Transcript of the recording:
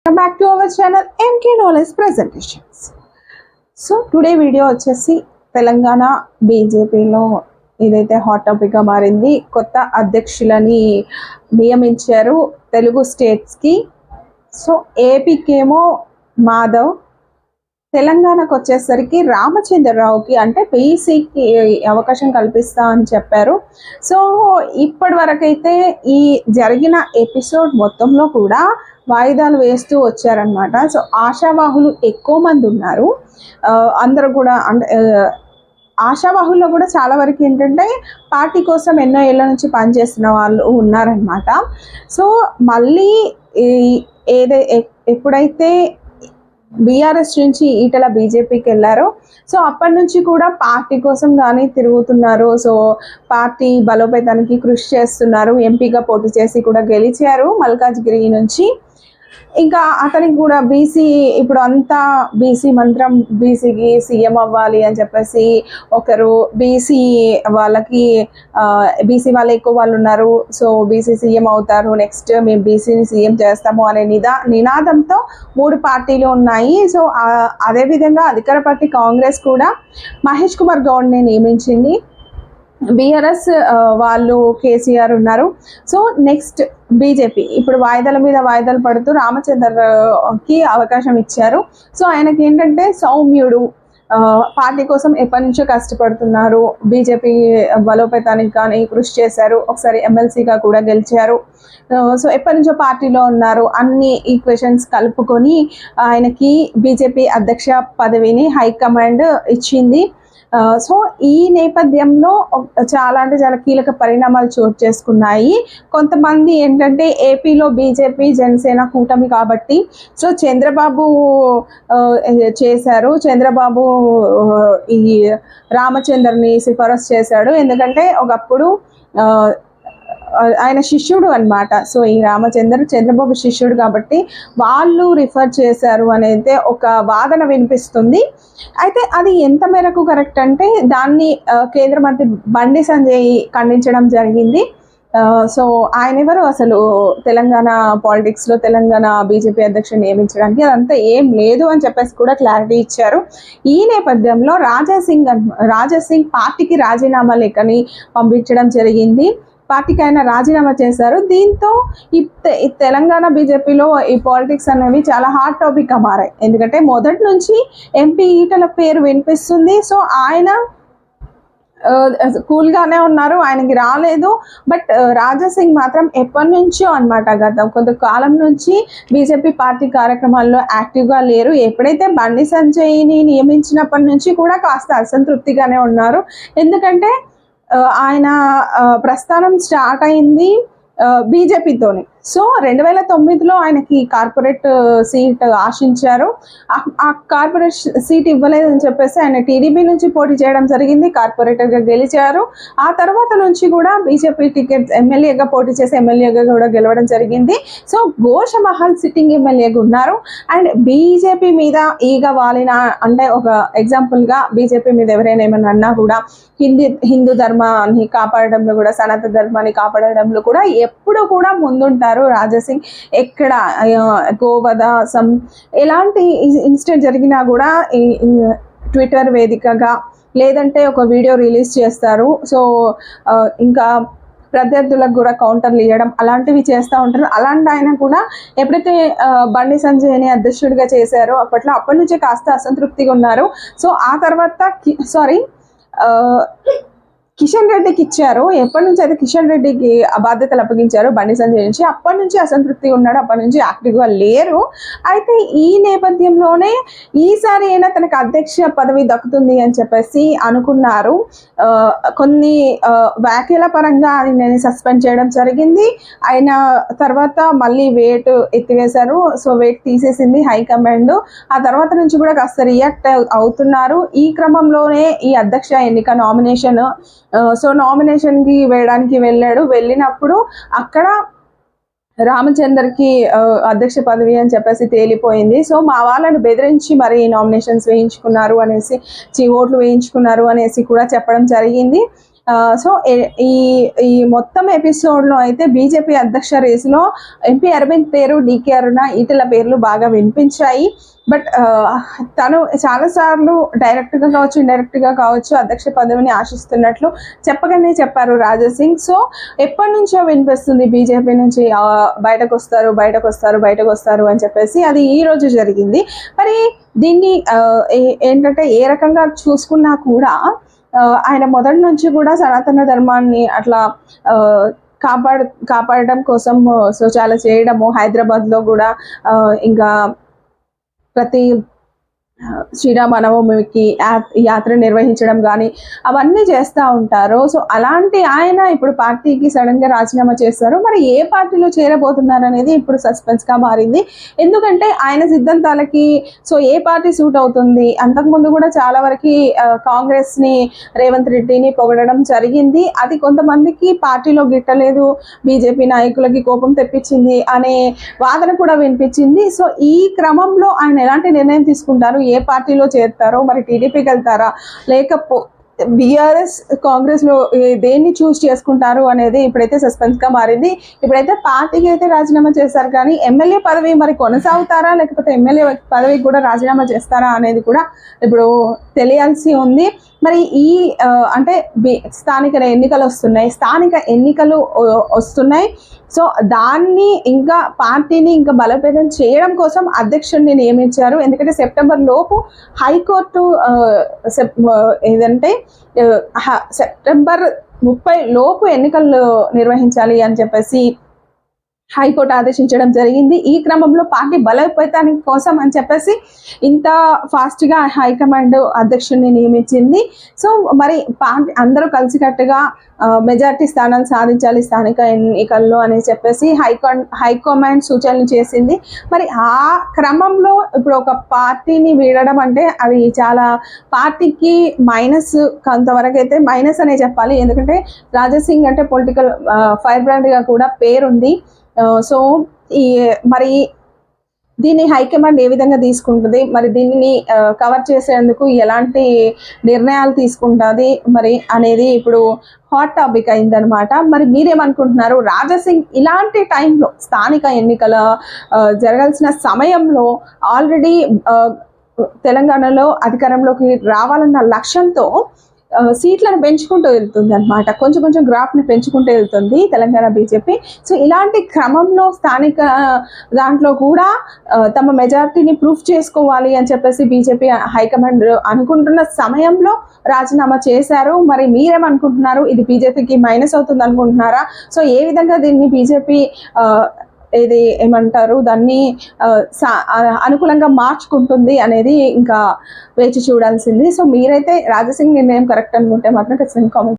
Welcome back to our channel MK Knowledge Presentations. So today video వచ్చేసి తెలంగాణ బీజేపీలో ఏదైతే hot టాపిక్గా మారింది, కొత్త అధ్యక్షులని నియమించారు తెలుగు స్టేట్స్కి. సో ఏపీకేమో మాధవ్, తెలంగాణకు వచ్చేసరికి రామచంద్రరావుకి అంటే బీసీకి అవకాశం కల్పిస్తా అని చెప్పారు. సో ఇప్పటి వరకైతే ఈ జరిగిన ఎపిసోడ్ మొత్తంలో కూడా వాయిదాలు వేస్తూ వచ్చారనమాట. సో ఆశావాహులు ఎక్కువ మంది ఉన్నారు. అందరూ కూడా అంటే ఆశావాహుల్లో కూడా చాలా వరకు ఏంటంటే పార్టీ కోసం ఎన్నో ఏళ్ళ నుంచి పనిచేస్తున్న వాళ్ళు ఉన్నారనమాట. సో మళ్ళీ ఎప్పుడైతే బీఆర్ఎస్ నుంచి ఈటల బీజేపీకి వెళ్ళారో, సో అప్పటి నుంచి కూడా పార్టీ కోసం కానీ తిరుగుతున్నారు. సో పార్టీ బలోపేతానికి కృషి చేస్తున్నారు. ఎంపీగా పోటీ చేసి కూడా గెలిచారు మల్కాజ్గిరి నుంచి. ఇంకా అతనికి కూడా బీసీ, ఇప్పుడు అంతా బీసీ మంత్రం, బీసీకి సీఎం అవ్వాలి అని చెప్పేసి ఒకరు బీసీ వాళ్ళు ఎక్కువ వాళ్ళు ఉన్నారు. సో బీసీ సీఎం అవుతారు, నెక్స్ట్ మేము బీసీని సీఎం చేస్తాము అనే నినాదంతో 3 పార్టీలు ఉన్నాయి. సో అదేవిధంగా అధికార పార్టీ కాంగ్రెస్ కూడా మహేష్ కుమార్ గౌడ్ని నియమించింది. బీఆర్ఎస్ వాళ్ళు కేసీఆర్ ఉన్నారు. సో నెక్స్ట్ బీజేపీ ఇప్పుడు వాయిదాల మీద వాయిదాలు పడుతూ రామచంద్రకి అవకాశం ఇచ్చారు. సో ఆయనకి ఏంటంటే సౌమ్యుడు, పార్టీ కోసం ఎప్పటి నుంచో కష్టపడుతున్నారు, బీజేపీ బలోపేతానికి కానీ కృషి చేశారు, ఒకసారి ఎమ్మెల్సీగా కూడా గెలిచారు. సో ఎప్పటి నుంచో పార్టీలో ఉన్నారు. అన్ని ఈక్వేషన్స్ కలుపుకొని ఆయనకి బీజేపీ అధ్యక్ష పదవిని హైకమాండ్ ఇచ్చింది. సో ఈ నేపథ్యంలో చాలా కీలక పరిణామాలు చోటు చేసుకున్నాయి. కొంతమంది ఏంటంటే ఏపీలో బీజేపీ జనసేన కూటమి కాబట్టి సో చంద్రబాబు చేశారు, చంద్రబాబు ఈ రామచంద్రని సిఫారసు చేశాడు. ఎందుకంటే ఒకప్పుడు ఆయన శిష్యుడు అనమాట. సో ఈ చంద్రబాబు శిష్యుడు కాబట్టి వాళ్ళు రిఫర్ చేశారు అనేది ఒక వాదన వినిపిస్తుంది. అయితే అది ఎంత మేరకు కరెక్ట్ అంటే దాన్ని కేంద్ర మంత్రి బండి సంజయ్ ఖండించడం జరిగింది. సో ఆయన ఎవరు అసలు తెలంగాణ పాలిటిక్స్లో తెలంగాణ బీజేపీ అధ్యక్షుడు నియమించడానికి, అదంతా ఏం లేదు అని చెప్పేసి కూడా క్లారిటీ ఇచ్చారు. ఈ నేపథ్యంలో రాజాసింగ్ పార్టీకి రాజీనామా లేఖని పంపించడం జరిగింది. పార్టీకి ఆయన రాజీనామా చేశారు. దీంతో ఈ తెలంగాణ బీజేపీలో ఈ పాలిటిక్స్ అనేవి చాలా హాట్ టాపిక్గా మారాయి. ఎందుకంటే మొదటి నుంచి ఎంపీ ఈటల పేరు వినిపిస్తుంది. సో ఆయన కూల్గానే ఉన్నారు, ఆయనకి రాలేదు. బట్ రాజాసింగ్ మాత్రం ఎప్పటి నుంచో అనమాట, గత కొంతకాలం నుంచి బీజేపీ పార్టీ కార్యక్రమాల్లో యాక్టివ్గా లేరు. ఎప్పుడైతే బండి సంజయ్ని నియమించినప్పటి నుంచి కూడా కాస్త అసంతృప్తిగానే ఉన్నారు. ఎందుకంటే ఆయన ప్రస్థానం స్టార్ట్ అయింది బీజేపీతోనే. సో 2009లో ఆయనకి కార్పొరేట్ సీట్ ఆశించారు. ఆ కార్పొరేట్ సీట్ ఇవ్వలేదని చెప్పేసి ఆయన టీడీపీ నుంచి పోటీ చేయడం జరిగింది, కార్పొరేటర్గా గెలిచారు. ఆ తర్వాత నుంచి కూడా బీజేపీ టికెట్ ఎమ్మెల్యేగా పోటీ చేసి ఎమ్మెల్యేగా కూడా గెలవడం జరిగింది. సో గోషమహల్ సిట్టింగ్ ఎమ్మెల్యేగా ఉన్నారు. అండ్ బీజేపీ మీద ఈగ వాలిన అంటే ఒక ఎగ్జాంపుల్గా బీజేపీ మీద ఎవరైనా ఏమైనా అన్నా కూడా హిందూ ధర్మాన్ని కాపాడడంలో కూడా, సనాతన ధర్మాన్ని కాపాడడంలో కూడా ఎప్పుడు కూడా ముందుంటారు రాజాసింగ్. ఎక్కడ గోవధ ఎలాంటి ఇన్సిడెంట్ జరిగినా కూడా ట్విట్టర్ వేదికగా లేదంటే ఒక వీడియో రిలీజ్ చేస్తారు. సో ఇంకా ప్రత్యర్థులకు కూడా కౌంటర్లు ఇవ్వడం అలాంటివి చేస్తూ ఉంటారు. అలాంటి ఆయన కూడా ఎప్పుడైతే బండి సంజయ్ని అధ్యక్షుడిగా చేశారో అప్పటి నుంచే కాస్త అసంతృప్తిగా ఉన్నారు. సో ఆ తర్వాత కిషన్ రెడ్డికి ఇచ్చారు. ఎప్పటి నుంచి అయితే కిషన్ రెడ్డికి బాధ్యతలు అప్పగించారు బండి సంజయ్ నుంచి, అప్పటి నుంచి అసంతృప్తిగా ఉన్నాడు, అప్పటి నుంచి యాక్టివ్గా లేరు. అయితే ఈ నేపథ్యంలోనే ఈసారి అయినా తనకు అధ్యక్ష పదవి దక్కుతుంది అని చెప్పేసి అనుకున్నారు. కొన్ని వ్యాఖ్యల పరంగా ఆయనని సస్పెండ్ చేయడం జరిగింది. ఆయన తర్వాత మళ్ళీ వెయిట్ ఎత్తివేశారు. సో వెయిట్ తీసేసింది హైకమాండ్. ఆ తర్వాత నుంచి కూడా కాస్త రియాక్ట్ అవుతున్నారు. ఈ క్రమంలోనే ఈ అధ్యక్ష ఎన్నిక నామినేషన్, సో నామినేషన్కి వేయడానికి వెళ్ళినప్పుడు అక్కడ రామచంద్రకి అధ్యక్ష పదవి అని చెప్పేసి తేలిపోయింది. సో మా వాళ్ళని బెదిరించి మరి నామినేషన్స్ వేయించుకున్నారు అనేసి, ఓట్లు వేయించుకున్నారు అనేసి కూడా చెప్పడం జరిగింది. సో ఈ ఈ మొత్తం ఎపిసోడ్లో అయితే బీజేపీ అధ్యక్ష రేసులో ఎంపీ అరవింద్ పేరు, డీకే అరుణ, ఈటెల పేర్లు బాగా వినిపించాయి. బట్ తను చాలాసార్లు డైరెక్ట్గా కావచ్చు, ఇండైరెక్ట్గా కావచ్చు అధ్యక్ష పదవిని ఆశిస్తున్నట్లు చెప్పగానే చెప్పారు రాజాసింగ్. సో ఎప్పటి నుంచో వినిపిస్తుంది బీజేపీ నుంచి బయటకు వస్తారు అని చెప్పేసి. అది ఈ రోజు జరిగింది. మరి దీన్ని ఏంటంటే ఏ రకంగా చూసుకున్నా కూడా ఆయన మొదటి నుంచి కూడా సనాతన ధర్మాన్ని అట్లా కాపాడడం కోసం సో చాలా చేయడము, హైదరాబాద్లో కూడా ఇంకా ప్రతి శ్రీరామనవమికి యాత్ర నిర్వహించడం కానీ అవన్నీ చేస్తూ ఉంటారు. సో అలాంటి ఆయన ఇప్పుడు పార్టీకి సడన్గా రాజీనామా చేస్తారు. మరి ఏ పార్టీలో చేరబోతున్నారు అనేది ఇప్పుడు సస్పెన్స్గా మారింది. ఎందుకంటే ఆయన సిద్ధాంతాలకి సో ఏ పార్టీ సూట్ అవుతుంది. అంతకుముందు కూడా చాలా వరకు కాంగ్రెస్ని, రేవంత్ రెడ్డిని పొగడడం జరిగింది. అది కొంతమందికి పార్టీలో గిట్టలేదు, బీజేపీ నాయకులకి కోపం తెప్పించింది అనే వాదన కూడా వినిపించింది. సో ఈ క్రమంలో ఆయన ఎలాంటి నిర్ణయం తీసుకుంటారు, ఏ పార్టీలో చేరుతారో, మరి టీడీపీకి వెళ్తారా బీఆర్ఎస్ కాంగ్రెస్లో దేన్ని చూస్ చేసుకుంటారు అనేది ఇప్పుడైతే సస్పెన్స్గా మారింది. ఇప్పుడైతే పార్టీకి అయితే రాజీనామా చేశారు, కానీ ఎమ్మెల్యే పదవి మరి కొనసాగుతారా లేకపోతే ఎమ్మెల్యే పదవికి కూడా రాజీనామా చేస్తారా అనేది కూడా ఇప్పుడు తెలియాల్సి ఉంది. మరి ఈ అంటే స్థానిక ఎన్నికలు వస్తున్నాయి. సో దాన్ని ఇంకా పార్టీని ఇంకా బలోపేతం చేయడం కోసం అధ్యక్షుడిని నియమించారు. ఎందుకంటే సెప్టెంబర్ లోపు హైకోర్టు ఏదంటే సెప్టెంబర్ 30 లోపు ఎన్నికలు నిర్వహించాలి అని చెప్పేసి హైకోర్టు ఆదేశించడం జరిగింది. ఈ క్రమంలో పార్టీ బలోపేతానికి కోసం అని చెప్పేసి ఇంత ఫాస్ట్గా హైకమాండ్ అధ్యక్షుడిని నియమించింది. సో మరి పార్టీ అందరూ కలిసికట్టుగా మెజార్టీ స్థానాలు సాధించాలి స్థానిక ఎన్నికల్లో అని చెప్పేసి హైకమాండ్ సూచనలు చేసింది. మరి ఆ క్రమంలో ఇప్పుడు ఒక పార్టీని వీడడం అంటే అది చాలా పార్టీకి మైనస్, కొంతవరకు అయితే మైనస్ అనే చెప్పాలి. ఎందుకంటే రాజాసింగ్ అంటే పొలిటికల్ ఫైర్ బ్రాండ్గా కూడా పేరుంది. సో మరి దీన్ని హైకమాండ్ ఏ విధంగా తీసుకుంటుంది, మరి దీనిని కవర్ చేసేందుకు ఎలాంటి నిర్ణయాలు తీసుకుంటుంది మరి అనేది ఇప్పుడు హాట్ టాపిక్ అయిందనమాట. మరి మీరేమనుకుంటున్నారు? రాజాసింగ్ ఇలాంటి టైంలో స్థానిక ఎన్నికల జరగాల్సిన సమయంలో ఆల్రెడీ తెలంగాణలో అధికారంలోకి రావాలన్న లక్ష్యంతో సీట్లను పెంచుకుంటూ వెళ్తుంది అనమాట. కొంచెం గ్రాఫ్ని పెంచుకుంటూ వెళ్తుంది తెలంగాణ బీజేపీ. సో ఇలాంటి క్రమంలో స్థానిక దాంట్లో కూడా తమ మెజారిటీని ప్రూఫ్ చేసుకోవాలి అని చెప్పేసి బీజేపీ హైకమాండ్ అనుకుంటున్న సమయంలో రాజీనామా చేశారు. మరి మీరేమనుకుంటున్నారు? ఇది బీజేపీకి మైనస్ అవుతుంది అనుకుంటున్నారా? సో ఏ విధంగా దీన్ని బీజేపీ ఇది ఏమంటారు దాన్ని అనుకూలంగా మార్చుకుంటుంది అనేది ఇంకా వేచి చూడాల్సింది. సో మీరైతే రాజాసింగ్ నిర్ణయం కరెక్ట్ అనుకుంటే మాత్రం ఖచ్చితంగా కామెంట్